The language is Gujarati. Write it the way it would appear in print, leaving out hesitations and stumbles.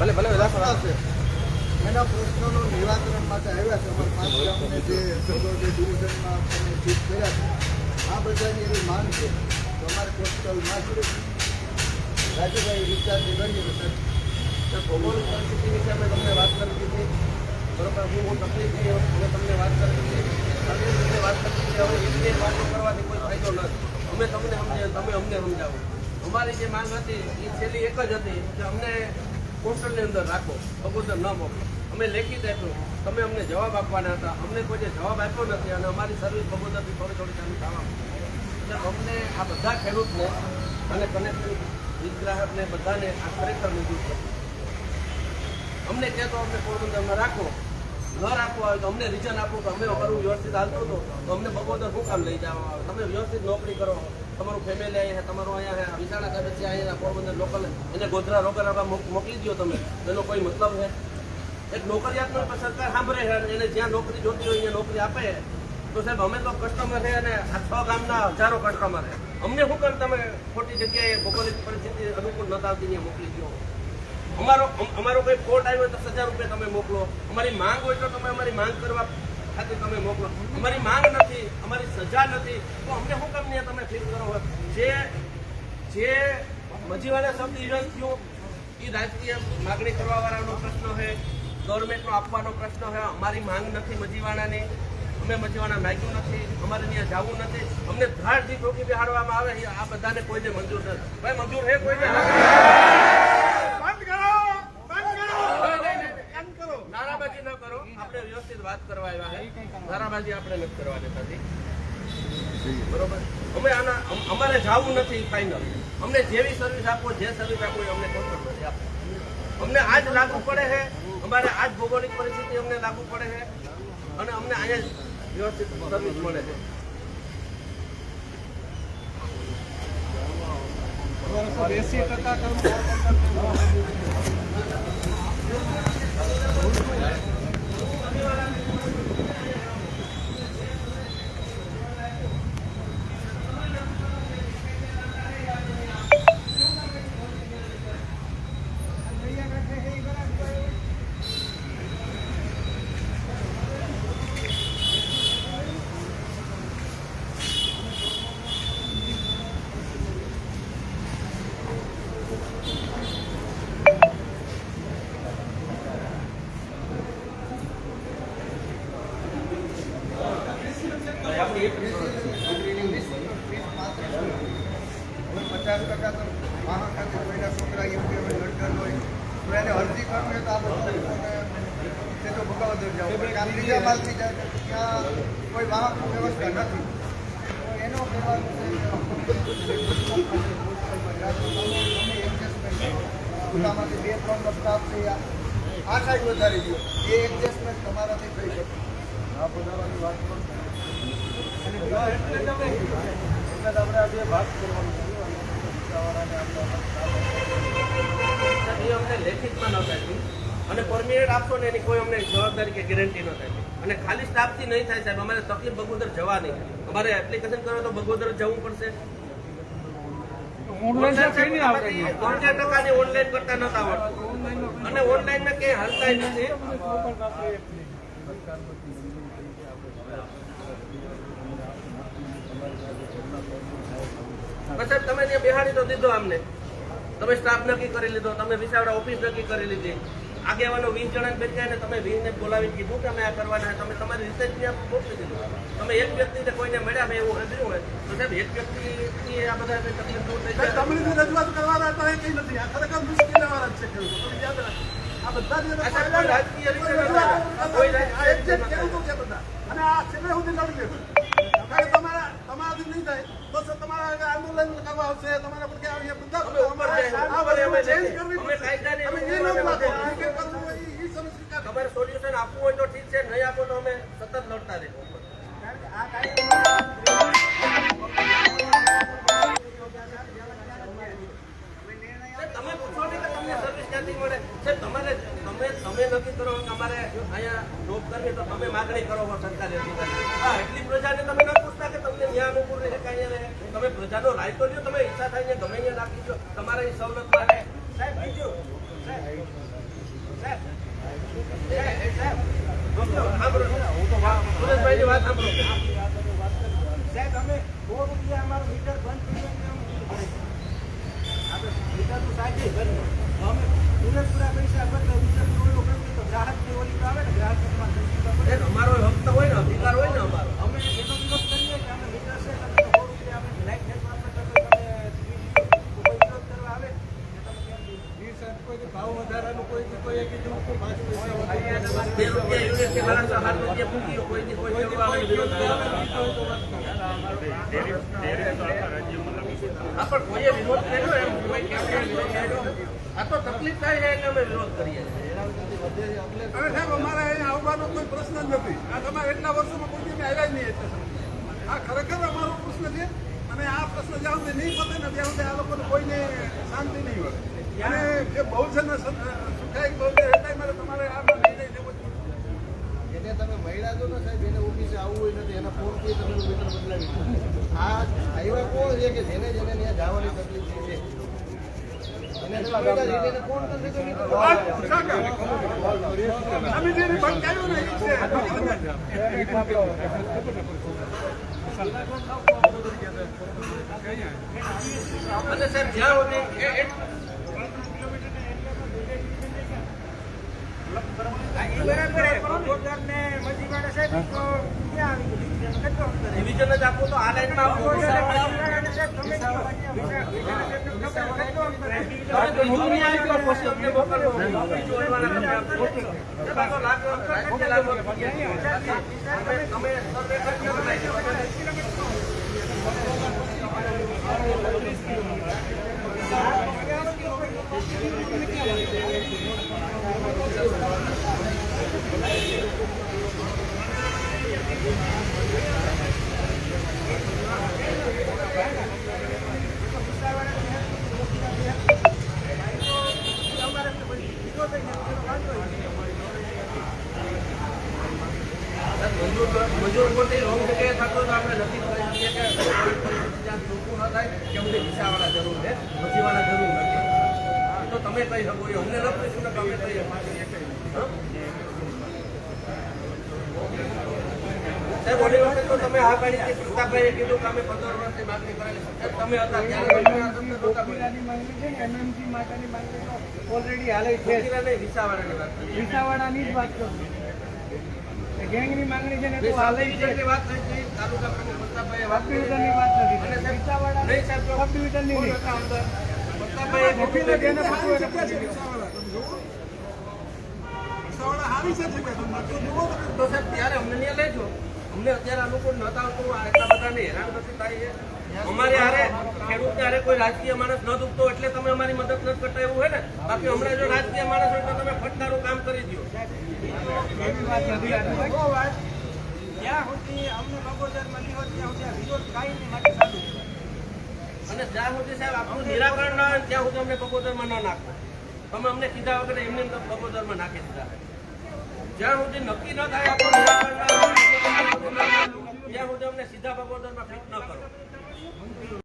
ભલે ભલે છે એના પ્રશ્નોનું નિરાકરણ માટે આવ્યા છે. અમારા 5 ગામને જે સદોદી ડિવિઝનમાં અમે ચીફ કર્યા છે, આ બધાની એવી માંગ છે તો અમારે હોસ્પિટલમાં જ રાજુભાઈ વિચારથી ગણીએ તો સાહેબ ભૌગોલિક પરિસ્થિતિ વિશે અમે તમને વાત કરી દીધી. બરોબર, હું તકલીફ થઈ અમે તમને વાત કરી દીધી. વાત કરી દીધી. હવે એક વાતો કરવાથી કોઈ ફાયદો નથી. અમે તમને સમજે, તમે અમને સમજાવો. અમારી જે માંગ હતી એ છેલ્લી એક જ હતી કે અમને પોસ્ટલની અંદર રાખો, બગોદર ન મોકલો. અમે લેખિત આપ્યું, તમે અમને જવાબ આપવાના હતા. અમને કોઈ જે જવાબ આપ્યો નથી અને અમારી સર્વિસ બગોદરથી થોડી ચાલુ થવા એટલે અમને આ બધા ખેડૂતને અને કનેક્ટિવ વીજ ગ્રાહકને બધાને આ ખરેખર લીધું છે. અમને કહેતો અમને પોરબંદરમાં રાખો, ન રાખવા હોય તો અમને રીઝન આપો કે અમે અમારું વ્યવસ્થિત હાલતું હતો તો અમને બગોદર શું કામ લઈ જવા આવે? તમે વ્યવસ્થિત નોકરી કરો, તમારું ફેમિલી અહીંયા, તમારું અહીંયા વિસાણા સાહેબ છે, અહીંયા પોરબંદર લોકલ, એને ગોધરા રોકડા મોકલી દો તમે, એનો કોઈ મતલબ છે? એક નોકરિયાત પણ સરકાર સાંભળે છે, એને જ્યાં નોકરી જોતી હોય અહીંયા નોકરી આપે. તો સાહેબ અમે તો કસ્ટમર છે અને આ 6 ગામના હજારો કસ્ટમર છે. અમને શું કર તમે ખોટી જગ્યાએ ભૌગોલિક પરિસ્થિતિ અનુકૂળ નથી આવતી ત્યાં મોકલી દો? અમારો કોઈ ફોલ્ટ આવ્યો તો 1000 રૂપિયા તમે મોકલો. અમારી માંગ હોય તો તમે અમારી માંગ કરવા ખાતે તમે મોકલો. અમારી માંગ નથી, અમારી સજા નથી, તો અમને શું કામ નહીં તમે ફીલ કરો? જે મજીવાના શબ્દ ઇવેન્ટ થયું એ રાજકીય માગણી કરવા વાળાનો પ્રશ્ન છે, ગવર્મેન્ટનો આપવાનો પ્રશ્ન છે. અમારી માંગ નથી મજીવાણાની, અમે મજીવાણા માગ્યું નથી, અમારે ત્યાં જવું નથી. અમને ધારથી ચોકી બેહાડવામાં આવે છે, આ બધાને કોઈને મંજૂર નથી. ભાઈ મંજૂર છે કોઈને? નારાબાજી ન કરો, આપણે વ્યવસ્થિત વાત કરવા આવ્યા છે. નારાબાજી આપણે નથી કરવા દેતા. બરોબર, અમે અમારે જવું નથી ફાઇનલ. અમને જેવી સર્વિસ આપો, જે સર્વિસ આપો એ અમને કોઈ નથી આપો. અમને આજ લાગુ પડે છે, અમારે આજ ભૌગોલિક પરિસ્થિતિ અમને લાગુ પડે છે અને અમને અહીંયા વ્યવસ્થિત સર્વિસ મળે છે. છોકરા એમપી હોય, લંડન હોય તો એને અરજી કરવી હોય તો આ બધું તો બગાવદર જવું પડે. આમ બીજા માલથી જાય ત્યાં કોઈ વાહન વ્યવસ્થા નથી. એનો પોતામાંથી 2-3 સ્ટાફ છે, આ સાઈડ વધારી દો, એ એડજસ્ટમેન્ટ તમારાથી થઈ શકે. આ બનાવવાની વાત પણ આપણે આજે વાત કરવાની છે. અમને લેખિતમાં ન થાય અને પરમિનેન્ટ આપશો ને એની કોઈ અમને જવાબદારી કે ગેરંટી ન થાય. અને ખાલી સ્ટાફથી નહીં થાય સાહેબ, અમારે તકલીફ બગોદર જવા નહીં. અમારે એપ્લિકેશન કરો તો બગોદર જવું પડશે. 50% ઓનલાઈન કરતા નતા આવડતું અને ઓનલાઈનમાં ક્યાંય હાલતા નથી. સાહેબ તમે ત્યાં બેહાડી તો દીધો અમને, તમે સ્ટાફ નક્કી કરી લીધો, તમે વિસાવડા ઓફિસ નક્કી કરી લીધી, આગેવાનો 20 જણાને બેઠા તમે 20 ને બોલાવી કીધું કે અમે આ કરવાના, તમે તમારી રીતે જ ત્યાં મોકલી દીધું. તમે એક વ્યક્તિને કોઈને મળ્યા મેં એવું સમજ્યું હોય તો સાહેબ એક વ્યક્તિ આ બધા તકલીફ દૂર થઈ જાય. તમને રજૂઆત કરવાના તો કઈ નથી, આ ખરેખર મુશ્કેલ વાળા છે. આ બધા રાજકીય રીતે કોઈ અને આ છેલ્લે સુધી લડી લેવું. તમારાથી નહીં થાય તો તમારા આંદોલન કરવા આવશે, તમારા પર તમારે સોલ્યુશન આપવું હોય તો ઠીક છે, નહીં આપો તો અમે સતત લડતા રહીશું. તમે પૂછો ને કે તમને સર્વિસ ક્યાંથી મળે છે? તમારે તમે નક્કી કરો કે અમારે અહીંયા જોબ કરવી તો તમે માગણી કરો છો સરકારી અધિકારી. હા, એટલી પ્રજાને તમે ન પૂછતા કે તમને ન્યાય અનુકૂળ રહે કાંઈ રહે. તમે પ્રજાનો રાય તો લ્યો, તમે ઈચ્છા થાય ગમે અહીંયા નાખી દો તમારા સવલત માટે. સાહેબ બીજું કરો સાહેબ અમે 100 રૂપિયા અમારું મીટર બંધ થઈ ગયું એટલે અમે મીટર તો સાચે ભરીએ અમે પૂરેપૂરા પૈસા ભરતા મીટર ઓલું કરીએ તો ગ્રાહકની ઓલી તો આવે ને ગ્રાહક અમારો હક તો હોય ને અધિકાર હોય ને અમારો અમે એનો વિરોધ કરીએ કે અમે મીટર છે તમે 100 રૂપિયા અમે લાઈટ હેલ્પ વાપરતા તો તમે કોઈ વિરોધ કરવા આવે કોઈ ભાવ વધારાનું કોઈ કીધું કે 5 પૈસા 2 રૂપિયા યુનિટથી મારા 7 રૂપિયા મૂક્યો કોઈની કોઈ કરવા આવે વિરોધ કરવા હા પણ કોઈએ વિરોધ કર્યો એમ કોઈ કેમ વિરોધ કર્યો આ તો તકલીફ થાય છે એટલે અમે વિરોધ કરીએ હવે સાહેબ અમારે અહીંયા આવવાનો કોઈ પ્રશ્ન જ નથી. આ તમારે એટલા વર્ષોમાં કોઈ દિવસ આવ્યા જ નહીં એટલે આ ખરેખર અમારો પ્રશ્ન છે અને આ પ્રશ્ન જ્યાં સુધી નહીં પતે ને ત્યાં સુધી આ લોકોને કોઈને શાંતિ નહીં હોય અને જે બહુજન સુખાઈ બહુજન એટલા માટે તમારે આ નિર્ણય લેવો જોઈએ. એને તમે મળ્યા છો ને સાહેબ એને ઓફિસે આવવું હોય નથી એના ફોનથી તમે મીટર બદલાવી દો. આ આવ્યા કોણ છે કે જેને ત્યાં જવાની તકલીફ છે અને તમે મળ્યા છે એને ફોન કરશે તો મીટર સમિતિને બંધ કર્યું ને એ છે અને સાહેબ જ્યાં સુધી ડિવિઝન જ આપો તો આ લાઈનમાં આપો મજૂર પોતે રોંગ જગ્યાએ થતો તો આપણે નક્કી કરી શકીએ કે જ્યાં ચોખ્ખું ન થાય કે અમને વિસાવાળા જરૂર છે મજીવાળા જરૂર નથી તો તમે કહી શકો એ અમને ન કહીશું ને તમે કહી શકો સાહેબ ઓલી વખતે તો તમે આ પાડી હતી પ્રતાપભાઈએ કીધું કે અમે 15 વર્ષથી માંગણી કરેલી સાહેબ તમે હતા ત્યારે ઓલરેડી હાલે છે વિસાવાળાની વાત કરી વિસાવાડાની જ વાત કરું ગેંગની માંગણી છે ને તો હાલે છે વાત થઈ હતી તાલુકા પ્રમુખ પ્રતાપભાઈએ વાત કરી સબડિવિઝનની વાત નથી અને સાહેબ વિસાવાડા નહીં સાહેબ સબડિવિઝનની નહીં પ્રતાપભાઈએ વકીલે જેને પૂછવું એને પૂછી લો. સવાળા હારી છે તમે તો જુઓ તમે તો સાહેબ ત્યારે અમને ત્યાં લેજો અમને અત્યારે અનુકૂળ નતા આવતું એટલા બધાને હેરાન નથી થાય અમારે હારે ખેડૂતને હારે કોઈ રાજકીય માણસ ન દુખતો એટલે તમે અમારી મદદ નથી કરતા એવું હોય ને બાકી હમણાં જો રાજકીય માણસ હોય તો તમે ફટકારું કામ કરી દો એવી વાત નથી જ્યાં સુધી અમને બગોદરમાં લીધો ત્યાં સુધી આ વિરોધ કાંઈ નહીં માટે સારું છે. અને જ્યાં સુધી સાહેબ આપણું નિરાકરણ ના હોય ત્યાં સુધી અમને બગોદરમાં ન નાખો તમે અમને કીધા વગર એમને બગોદરમાં નાખી દીધા જ્યાં સુધી નક્કી ન થાય આપણું નિરાકરણ ના હોય ત્યાં સુધી અમને સીધા બગોદરમાં ફિટ ન કરો